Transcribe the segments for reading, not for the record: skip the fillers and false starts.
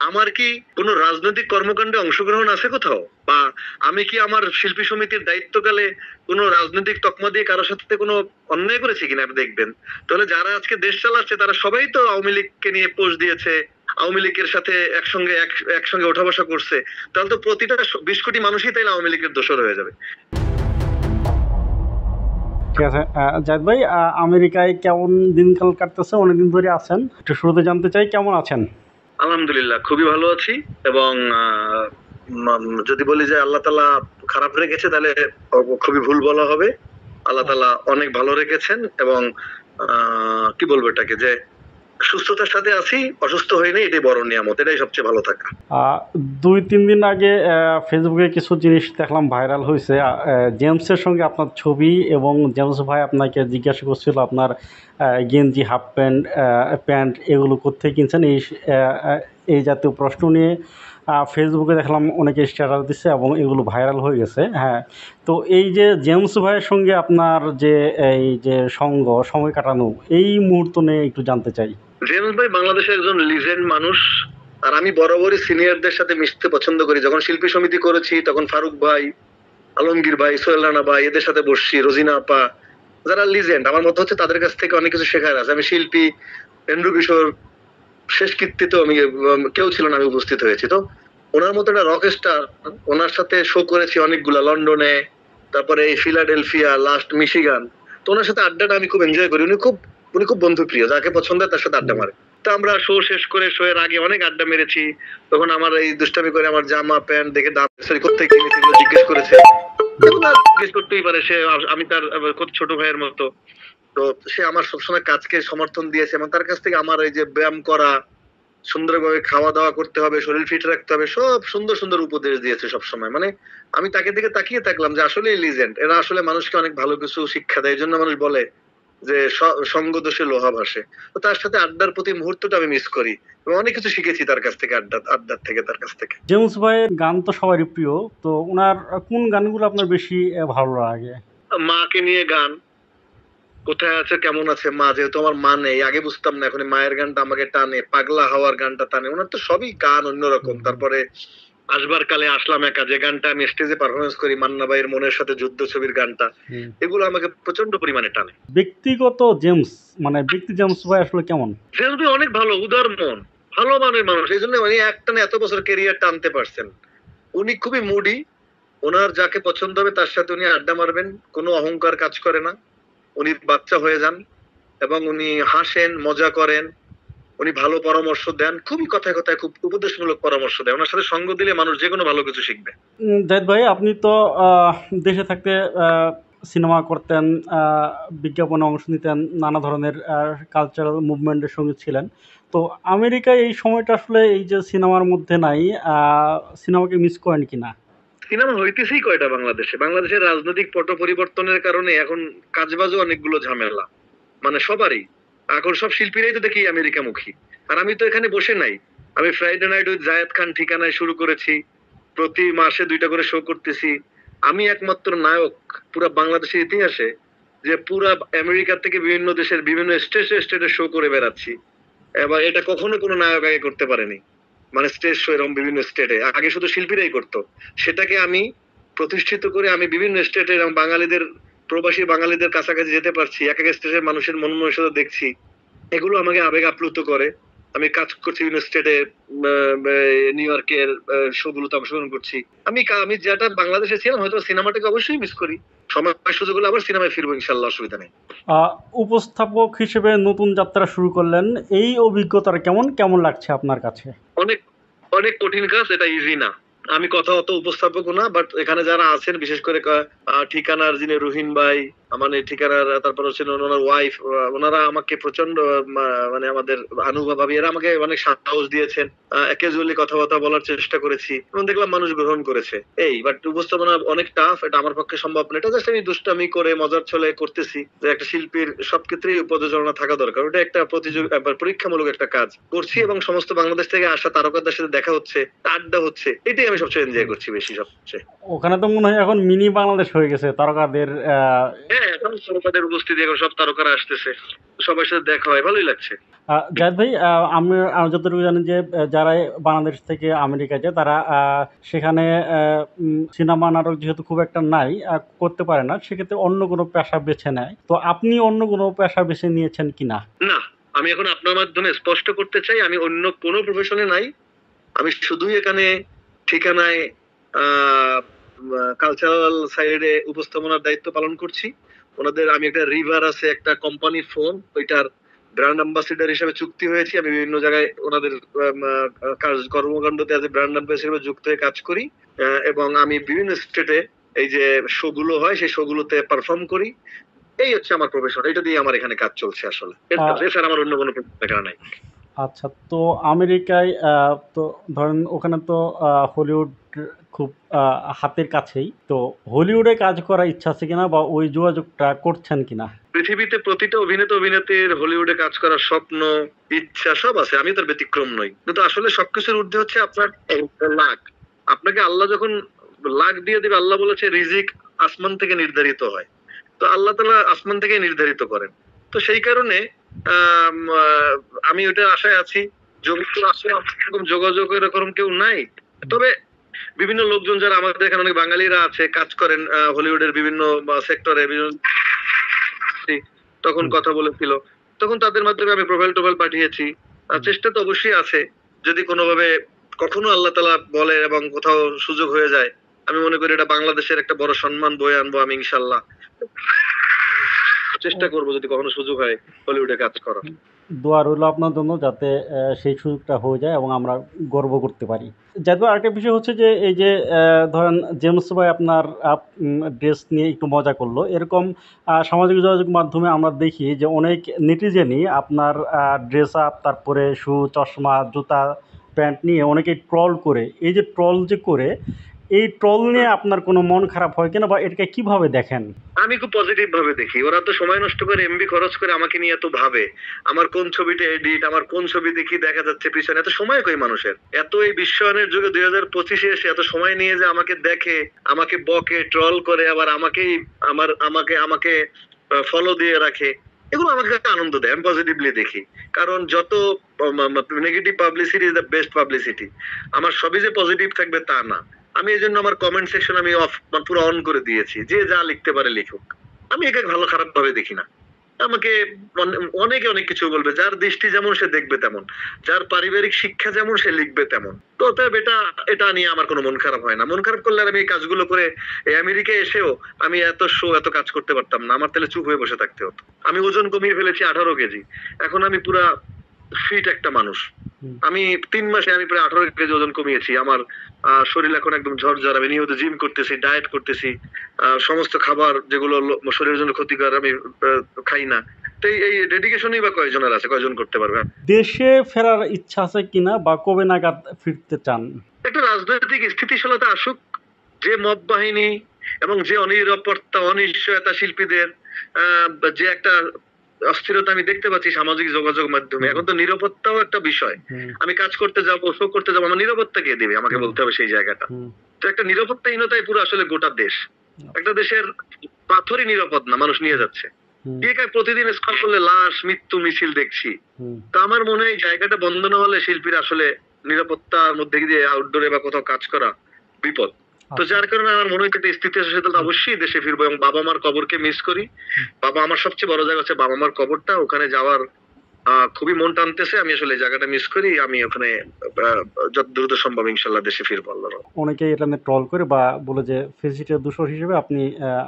আমার কি কোনো রাজনৈতিক কর্মকাণ্ডে অংশগ্রহণ আছে কোথাও, বা আমি কি আমার শিল্পী সমিতির দায়িত্বকালে কোনো রাজনৈতিক তকমা দিয়ে কারোর সাথে কোনো অন্যায় করেছি কিনা আপনি দেখবেন। তাহলে যারা আজকে দেশ চালাচ্ছে তারা সবাই তো আওয়ামী লীগকে নিয়ে পোস্ট দিয়েছে, আওয়ামী লীগের সাথে একসঙ্গে ওঠা বসা করছে। তাহলে তো প্রতিটা 20 কোটি মানুষই তাইলে আওয়ামী লীগের দোষর হয়ে যাবে। ঠিক আছে, জাহিদ ভাই, আমেরিকায় কেমন দিনকাল কাটতেছে? অনেকদিন ধরে আছেন, একটু শুরুতে জানতে চাই কেমন আছেন। আলহামদুলিল্লাহ খুবই ভালো আছি, এবং যদি বলি যে আল্লাহ তাআলা খারাপ রেখেছে তাহলে খুবই ভুল বলা হবে। আল্লাহ তাআলা অনেক ভালো রেখেছেন, এবং কি বলবো এটাকে, যে সুস্থতার সাথে আছি, অসুস্থ হইনি, এটাই বড় নিয়ামত, এটাই সবচেয়ে ভালো থাকা। 2-3 দিন আগে ফেসবুকে কিছু জিনিস দেখলাম ভাইরাল হয়েছে, জেমসের সঙ্গে আপনার ছবি, এবং জেমস ভাই আপনাকে জিজ্ঞাসা করছিল আপনার গেঞ্জি, হাফ প্যান্ট, প্যান্ট এগুলো কোত্থেকে কিনছেন, এই জাতীয় প্রশ্ন নিয়ে ফেসবুকে দেখলাম অনেকে স্ট্যাটাস দিচ্ছে এবং এগুলো ভাইরাল হয়ে গেছে। হ্যাঁ, তো এই যে জেমস ভাইয়ের সঙ্গে আপনার যে এই যে সময় কাটানো, এই মুহূর্ত নিয়ে একটু জানতে চাই। জেমস ভাই বাংলাদেশের একজন লিজেন্ড মানুষ, আর আমি বরাবরই সিনিয়রদের সাথে মিশতে পছন্দ করি। যখন শিল্পী সমিতি করেছি তখন ফারুক ভাই, আলমগীর ভাই, সোহেল রানা ভাই, এদের সাথে বসছি, রোজিনা আপা, যারা লিজেন্ড, আমার মত হচ্ছে তাদের কাছ থেকে অনেক কিছু শেখার আছে। আমি শিল্পী এন্ড্রু কিশোর শেষ কৃত্যে আমি কেউ ছিল না, আমি উপস্থিত হয়েছি। তো ওনার মতো একটা রক স্টার, ওনার সাথে শো করেছি অনেকগুলা, লন্ডনে, তারপরে এই ফিলাডেলফিয়া, লাস্ট মিশিগান। তো ওনার সাথে আড্ডাটা আমি খুব এনজয় করি। উনি খুব বন্ধু প্রিয়, যাকে পছন্দ তার সাথে আড্ডা মারে। তো আমরা শো শেষ করে, শো এর আগে অনেক আড্ডা মেরেছি। তখন আমার এই দুষ্টামি করে আমার জামা প্যান্ট দেখে দাম সরি কোথেকে কিনেছি এগুলো জিজ্ঞেস করেছে। জিজ্ঞেস করতেই পারে, সে আমি তার কত ছোট ভাইয়ের মতো। তো সে আমার সবসময় কাজকে সমর্থন দিয়েছে, এবং তার কাছ থেকে আমার এই যে ব্যায়াম করা, সুন্দরভাবে খাওয়া দাওয়া করতে হবে, শরীর ফিট রাখতে হবে, সব সুন্দর সুন্দর উপদেশ দিয়েছে সবসময়। মানে আমি তাকে দিকে তাকিয়ে থাকলাম যে আসলে লিজেন্ড, এরা আসলে মানুষকে অনেক ভালো কিছু শিক্ষা দেয়। এই জন্য মানুষ বলে যে সঙ্গ দোষে লোহা ভাসে। তো তার সাথে আড্ডার প্রতি মুহূর্তটা আমি মিস করি, এবং অনেক কিছু শিখেছি তার কাছ থেকে, আড্ডার থেকে, তার কাছ থেকে। জেমস ভাইয়ের গান তো সবারই প্রিয়, তো ওনার কোন গানগুলো আপনার বেশি ভালো লাগে? মাকে নিয়ে গান, কোথায় আছে কেমন আছে মা, যেহেতু আমার মা নেই, আগে বুঝতাম না, এখন মায়ের গানটা আমাকে টানে, পাগলা হাওয়ার গানটা টানে। ওনার তো সবই গান অন্যরকম। তারপরে আসবার কালে আসলাম একা, যে গানটা আমি স্টেজে পারফরমেন্স করি, মান্না ভাইয়ের মনের সাথে যুদ্ধ ছবির গানটা, এগুলো আমাকে প্রচন্ড পরিমাণে টানে। ব্যক্তিগত জেমস, মানে ব্যক্তি জেমস ভাই আসলে কেমন? জেমস ভাই অনেক ভালো, উদার মন, ভালো মানের মানুষ। এই জন্য উনি একটানে এত বছর কেরিয়ার টানতে পারছেন। উনি খুবই মুডি, ওনার যাকে পছন্দ হবে তার সাথে উনি আড্ডা মারবেন, কোনো অহংকার কাজ করে না। উনি বাচ্চা হয়ে যান, এবং উনি হাসেন, মজা করেন, উনি ভালো পরামর্শ দেন, খুবই কথায় কথায় খুব উপদেশমূলক পরামর্শ দেন। ওনার সাথে সঙ্গ দিলে মানুষ যে কোনো ভালো কিছু শিখবে। জাহিদ ভাই, আপনি তো দেশে থাকতে সিনেমা করতেন, বিজ্ঞাপনে অংশ নিতেন, নানা ধরনের কালচারাল মুভমেন্টের সঙ্গে ছিলেন। তো আমেরিকায় এই সময়টা আসলে এই যে সিনেমার মধ্যে নাই, সিনেমাকে মিস করেন কিনা? সিনেমা হইতেছেই কয়টা বাংলাদেশে? বাংলাদেশের রাজনৈতিক পট পরিবর্তনের কারণে এখন কাজবাজও অনেকগুলো ঝামেলা, মানে সবারই। এখন সব শিল্পীরাই তো দেখি আমেরিকামুখী, আর আমি তো এখানে বসে নাই। আমি Friday night with Zayed Khan ঠিকানায় শুরু করেছি, প্রতি মাসে 2টা করে শো করতেছি। আমি একমাত্র নায়ক পুরা বাংলাদেশের ইতিহাসে, যে পুরা আমেরিকা থেকে বিভিন্ন দেশের বিভিন্ন স্টেটে শো করে বেড়াচ্ছি। এবার এটা কখনো কোনো নায়ক আগে করতে পারেনি। মানে স্টেজ শো এরকম বিভিন্ন স্টেটে আগে শুধু শিল্পীরাই করতো, সেটাকে আমি প্রতিষ্ঠিত করে আমি বিভিন্ন স্টেটে এবং বাঙালিদের, প্রবাসী বাঙালিদের কাছাকাছি যেতে পারছি, এক এক স্টেটের মানুষের মন মানসিকতা দেখছি, এগুলো আমাকে আবেগ আপ্লুত করে। আমি কাজ করছি বিভিন্ন স্টেটে, নিউ ইয়র্কের শো গুলোতে অংশগ্রহণ করছি। আমি যেটা বাংলাদেশে ছিলাম, হয়তো সিনেমাটাকে অবশ্যই মিস করি। সময় সুযোগ হলে আবার সিনেমায় ফিরবো ইনশাল্লাহ, অসুবিধা নেই। উপস্থাপক হিসেবে নতুন যাত্রা শুরু করলেন, এই অভিজ্ঞতাটা কেমন কেমন লাগছে আপনার কাছে? অনেক অনেক কঠিন কাজ, এটা ইজি না। আমি কথা অত উপস্থাপক না, বাট এখানে যারা আছেন, বিশেষ করে ঠিকানার যিনি রুহিন ভাই, মানে ঠিকানার, তারপর হচ্ছে ওনার ওয়াইফ, ওনারা আমাকে প্রচন্ড মানে আমাদের ভাবি, এরা আমাকে অনেক সাহস দিয়েছেন। ক্যাজুয়ালি কথাবার্তা বলার চেষ্টা করেছি, এবং দেখলাম মানুষ গ্রহণ করেছে। এই বাট উপস্থাপনা অনেক টাফ, এটা আমার পক্ষে সম্ভব না। এটা জাস্ট আমি দুষ্টামি করে মজার ছলে করতেছি, যে একটা শিল্পীর সব ক্ষেত্রেই প্রযোজনা থাকা দরকার। ওটা একটা পরীক্ষামূলক একটা কাজ করছি, এবং সমস্ত বাংলাদেশ থেকে আসা তারকাদের সাথে দেখা হচ্ছে, আড্ডা হচ্ছে, এটাই আমি সবচেয়ে এনজয় করছি বেশি সবচেয়ে। ওখানে তো মনে হয় এখন মিনি বাংলাদেশ হয়ে গেছে তারকাদের। হ্যাঁ, এখন তারকাদের উপস্থিতি, এখন সব তারকারা আসতেছে। সবার সাথে দেখা হয়, ভালোই লাগছে। জাহিদ ভাই, আমি যতটুকু জানি যে যারা বাংলাদেশ থেকে আমেরিকা যায় তারা সেখানে সিনেমা নাটক যেহেতু খুব একটা নাই, করতে পারে না, সেক্ষেত্রে অন্য কোনো পেশা বেছে নেয়। তো আপনি অন্য কোনো পেশা বেছে নিয়েছেন কিনা? না, আমি এখন আপনার মাধ্যমে স্পষ্ট করতে চাই, আমি অন্য কোনো প্রফেশনে নাই। আমি শুধুই এখানে ঠিকানায় কালচারাল সাইডে উপস্থাপনার দায়িত্ব পালন করছি। ওনাদের আমি একটা রিভার আছে একটা কোম্পানির ফোন, ওইটার ব্র্যান্ড অ্যাম্বাসিডার হিসেবে চুক্তি হয়েছি। আমি বিভিন্ন জায়গায় ওনাদের কাজ কর্মকাণ্ডতে আজ ব্র্যান্ড অ্যাম্বাসিডার হিসেবে যুক্ত হয়ে কাজ করি। এবং আমি বিভিন্ন স্টেটে এই যে শো গুলো হয় সেই শো গুলোতে পারফর্ম করি। এই হচ্ছে আমার প্রফেশন, এটা দিয়ে আমার এখানে কাজ চলছে আসলে। এছাড়া আমার অন্য কোনো প্রফেশন নাই। আচ্ছা, তো আমেরিকায় তো ধরেন ওখানে তো হলিউড খুব হাতের কাছেই, তো হলিউডে কাজ করার ইচ্ছা আছে কিনা বা ওই যোগাযোগটা করছেন কিনা? পৃথিবীতে প্রতিটা অভিনেতা অভিনেত্রীর হলিউডে কাজ করার স্বপ্ন, ইচ্ছা সব আছে, আমি তার ব্যতিক্রম নই। কিন্তু আসলে সবকিছুর ঊর্ধ্বে হচ্ছে আপনার লাক। আপনাকে আল্লাহ যখন লাক দিয়ে দিবে, আল্লাহ বলেছে রিজিক আসমান থেকে নির্ধারিত হয়। তো আল্লাহ তাআলা আসমান থেকে নির্ধারিত করেন। তো সেই কারণে আমি ওটা আশায় আছি। যোগাযোগ আসলে এরকম যোগাযোগ এরকম কেউ নাই। তবে বিভিন্ন লোকজন যারা আমাদের এখানে অনেক বাঙালিরা আছে, কাজ করেন হলিউডের বিভিন্ন সেক্টরে, বিভিন্ন তখন কথা বলেছিল, তখন তাদের মাধ্যমে আমি প্রোফাইল টোফাইল পাঠিয়েছি। চেষ্টা তো অবশ্যই আছে, যদি কোনোভাবে কখনো আল্লাহ তাআলা বলে এবং কোথাও সুযোগ হয়ে যায়, আমি মনে করি এটা বাংলাদেশের একটা বড় সম্মান বয়ে আনবো আমি ইনশাল্লাহ। চেষ্টা করবো যদি কখনো সুযোগ হয় হলিউডে কাজ করার। দোয়া রইল আপনার জন্য, যাতে সেই সুযোগটা হয়ে যায় এবং আমরা গর্ব করতে পারি। যাতে আরেকটা বিষয় হচ্ছে যে এই যে ধরেন জেমস ভাই আপনার ড্রেস নিয়ে একটু মজা করলো, এরকম সামাজিক যোগাযোগ মাধ্যমে আমরা দেখি যে অনেক নেটিজেনই আপনার ড্রেস আপ, তারপরে শু, চশমা, জুতা, প্যান্ট নিয়ে অনেকে ট্রল করে। এই যে ট্রল যে করে, এই ট্রল নিয়ে আপনার কোনো মন খারাপ হয় কিনা বা এটাকে কিভাবে দেখেন? আমি খুব পজিটিভ ভাবে দেখি। ওরা তো সময় নষ্ট করে এমবি খরচ করে আমাকে নিয়ে এত ভাবে, আমার কোন ছবিটা এডিট, আমার কোন ছবিতে কি দেখা যাচ্ছে পিছনে, এত সময় কই মানুষের? এত এই বিশ্বায়নের যুগে 2025-এ এসে এত সময় নিয়ে যে আমাকে দেখে, আমাকে বকে, ট্রল করে, আবার আমাকেই আমাকে ফলো দিয়ে রাখে, এগুলো আমাকে একটা আনন্দ দেয়। আমি পজিটিভলি দেখি। কারণ যত negative publicity is the best publicity. আমার সবই যে পজিটিভ থাকবে তা না। আমি এই জন্য আমার কমেন্ট সেকশন আমি পুরো অন করে দিয়েছি, যে যা লিখতে পারে লিখুক। আমি একে ভালো খারাপ ভাবে দেখি না। আমাকে অনেকে অনেক কিছু বলবে, যার দৃষ্টি যেমন সে দেখবে তেমন, যার পারিবারিক শিক্ষা যেমন সে লিখবে তেমন। তো অতএব এটা নিয়ে আমার কোনো মন খারাপ হয় না। মন খারাপ করলে আর আমি এই কাজগুলো করে এই আমেরিকায় এসেও আমি এত কাজ করতে পারতাম না। আমার তাহলে চুপ হয়ে বসে থাকতে হতো। আমি ওজন কমিয়ে ফেলেছি 18 কেজি। এখন আমি পুরা ফিট একটা মানুষ। আমি 3 মাসে আমি প্রায় 18 কেজি ওজন কমিয়েছি। আমার শরীর এখন একদম ঝরঝর। আমি নিয়মিত জিম করতেছি, ডায়েট করতেছি। সমস্ত খাবার যেগুলো শরীরের জন্য ক্ষতিকর আমি খাই না। তো এই ডেডিকেশনই বা কয়জনের আছে, কয়জন করতে পারবে? দেশে ফেরার ইচ্ছা আছে কিনা বা কবে নাগাদ ফিরতে চান? একটা রাজনৈতিক স্থিতিশীলতা আসুক, যে মব বাহিনী এবং যে অনিরাপত্তা, অনিশ্চয়তা শিল্পীদের যে একটা অস্থিরতা আমি দেখতে পাচ্ছি সামাজিক যোগাযোগ মাধ্যমে। এখন তো নিরাপত্তাও একটা বিষয়। আমি কাজ করতে যাবো, শো করতে যাবো, আমার নিরাপত্তা কে দেবে? আমাকে বলতে হবে সেই জায়গাটা। তো একটা নিরাপত্তাহীনতায় পুরো আসলে গোটা দেশ। একটা দেশের পাথরই নিরাপদ না, মানুষ নিয়ে যাচ্ছে। প্রতিদিন স্কল করলে লাশ, মৃত্যু মিছিল দেখছি। তো আমার মনে হয় এই জায়গাটা বন্ধ না হলে শিল্পীরা আসলে নিরাপত্তার মধ্যে দিয়ে আউটডোরে বা কোথাও কাজ করা বিপদ। তো যার কারণে আমার মনে হচ্ছে স্থিতিশীলতা অবশ্যই দেশে ফিরবো এবং বাবা মার কবরকে মিস করি। বাবা আমার সবচেয়ে বড় জায়গা হচ্ছে বাবা মার কবরটা, ওখানে যাওয়ার খুবই মন টানতেছে। আমি আসলে এই জায়গাটা মিস করি। আমি ওখানে যত দ্রুত সম্ভব ইনশাল্লাহ দেশে ফিরবো আল্লাহর রহমতে। অনেকে এটা নিয়ে ট্রল করে বা বলে যে ফেসিলিটির দূষর হিসেবে আপনি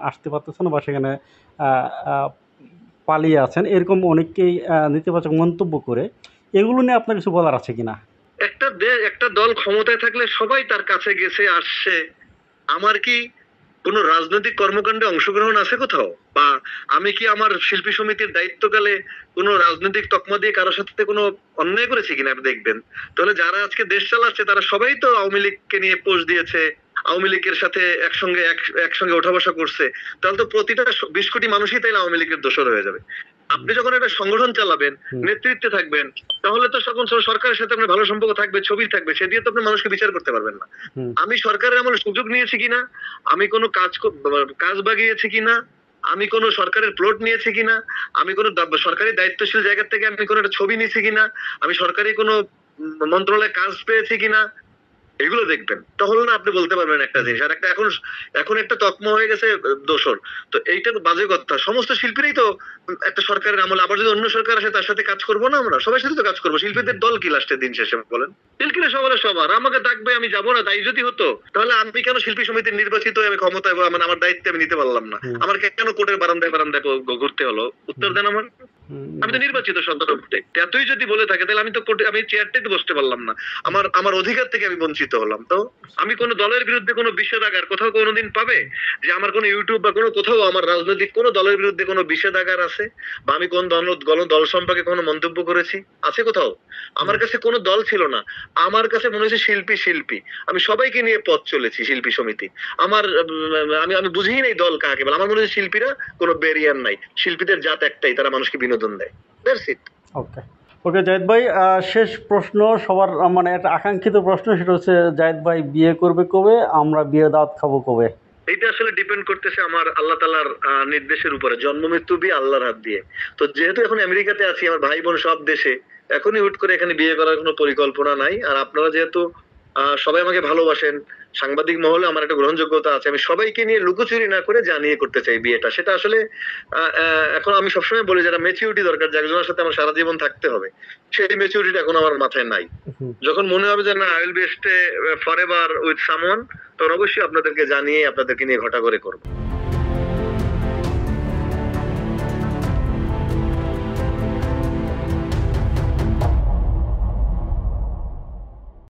আসতে পারতেছেন না বা সেখানে আহ, আহ, পালিয়ে আছেন, এরকম অনেকেই নেতিবাচক মন্তব্য করে। এগুলো নিয়ে আপনার কিছু বলার আছে কিনা? একটা দল ক্ষমতায় থাকলে সবাই তার কাছে গেছে, আসছে। আমার কি কোন রাজনৈতিক কর্মকাণ্ডে অংশগ্রহণ আছে কোথাও? বা আমি কি আমার শিল্পী সমিতির দায়িত্বকালে কোন রাজনৈতিক তকমা দিয়ে কারোর সাথে কোনো অন্যায় করেছি কিনা আপনি দেখবেন। তাহলে যারা আজকে দেশ চালাচ্ছে তারা সবাই তো আওয়ামী লীগকে নিয়ে পোস্ট দিয়েছে, আওয়ামী লীগের সাথে একসঙ্গে ওঠা বসা করছে। তাহলে তো প্রতিটা 20 কোটি মানুষই তাইলে আওয়ামী লীগের দোষর হয়ে যাবে। আপনি যখন একটা সংগঠন চালাবেন, নেতৃত্বে থাকবেন, তাহলে তো তখন সরকারের সাথে আপনার ভালো সম্পর্ক থাকবে, ছবি থাকবে, সে দিয়ে তো আপনি মানুষকে বিচার করতে পারবেন না। আমি সরকারের এমন সুযোগ নিয়েছি কিনা, আমি কোনো কাজ বাগিয়েছি কিনা, আমি কোনো সরকারের প্লট নিয়েছি কিনা, আমি কোনো সরকারি দায়িত্বশীল জায়গা থেকে আমি কোনো একটা ছবি নিয়েছি কিনা, আমি সরকারি কোনো মন্ত্রণালয়ে কাজ পেয়েছি কিনা, এগুলো দেখবেন। তাহলে না আপনি বলতে পারবেন একটা জিনিস। আর একটা এখন এখন একটা তকমা হয়ে গেছে দোসর। তো এইটা তো বাজে কথা। সমস্ত শিল্পীরাই তো একটা সরকারের আমলে, আবার যদি অন্য সরকার আসে তার সাথে কাজ করবো না আমরা? সবার সাথে তো কাজ করবো। শিল্পীদের দল কি লাস্টের দিন শেষে বলেন? শিল্পীরা সবার সবার, আমাকে ডাকবে আমি যাবো না, তাই যদি হতো তাহলে আমি কেন শিল্পী সমিতির নির্বাচিত হয়ে আমি ক্ষমতায় মানে আমার দায়িত্বে আমি নিতে পারলাম না? হুম। আমার কেন কোর্টের বারান্দায় বারান্দায় ঘুরতে হলো? উত্তর দেন আমার। আমি তো হুম, নির্বাচিত সদস্য। এতই যদি বলে থাকে তাহলে আমি তো আমি চেয়ারটাই তো বসতে পারলাম না। আমার আমার অধিকার থেকে আমি বঞ্চিত হলাম। তো আমি কোন দলের বিরুদ্ধে কোনো বিষেধাগার কোথাও কোনোদিন পাবে যে আমার কোনো ইউটিউব বা কোনো কোথাও আমার রাজনৈতিক কোনো দলের বিরুদ্ধে কোনো বিষেধাগার আছে, বা আমি কোন দল সম্পর্কে কোনো মন্তব্য করেছি আছে কোথাও? আমার কাছে কোনো দল ছিল না। আমার কাছে মনে হয়েছে শিল্পী শিল্পী, আমি সবাইকে নিয়ে পথ চলেছি শিল্পী সমিতি। আমার আমি আমি বুঝিই নাই দল কাকে বলে। আমার মনে হচ্ছে শিল্পীরা কোনো ব্যারিয়ার নাই, শিল্পীদের জাত একটাই, তারা মানুষকে বিনোদন দেয়। That's it. ওকে ওকে জাহিদ ভাই, শেষ প্রশ্ন সবার মানে একটা আকাঙ্ক্ষিত প্রশ্ন, সেটা হচ্ছে জাহিদ ভাই বিয়ে করবে কবে, আমরা বিয়ের দাওয়াত খাবো কবে? এটা আসলে ডিপেন্ড করতেছে আমার আল্লাহ তাআলার নির্দেশের উপরে। জন্ম মৃত্যু বিয়ে আল্লাহর হাত দিয়ে। তো যেহেতু এখন আমেরিকাতে আছি, আমার ভাই বোন সব দেশে, এখনই হুট করে এখানে বিয়ে করার কোনো পরিকল্পনা নাই। আর আপনারা যেহেতু সবাই আমাকে ভালোবাসেন, সাংবাদিক মহলে আমার একটা গ্রহণযোগ্যতা আছে, আমি সবাইকে নিয়ে লুকোচুরি না করে জানিয়ে করতে চাই বিয়েটা। সেটা আসলে এখন আমি সবসময় বলি যেটা ম্যাচিউরিটি দরকার, যে একজনের সাথে আমার সারা জীবন থাকতে হবে, সেই ম্যাচিউরিটি এখন আমার মাথায় নাই। হুম, যখন মনে হবে যে না, I will be stay forever with someone, তখন অবশ্যই আপনাদেরকে জানিয়ে আপনাদেরকে নিয়ে ঘটা করে করবো।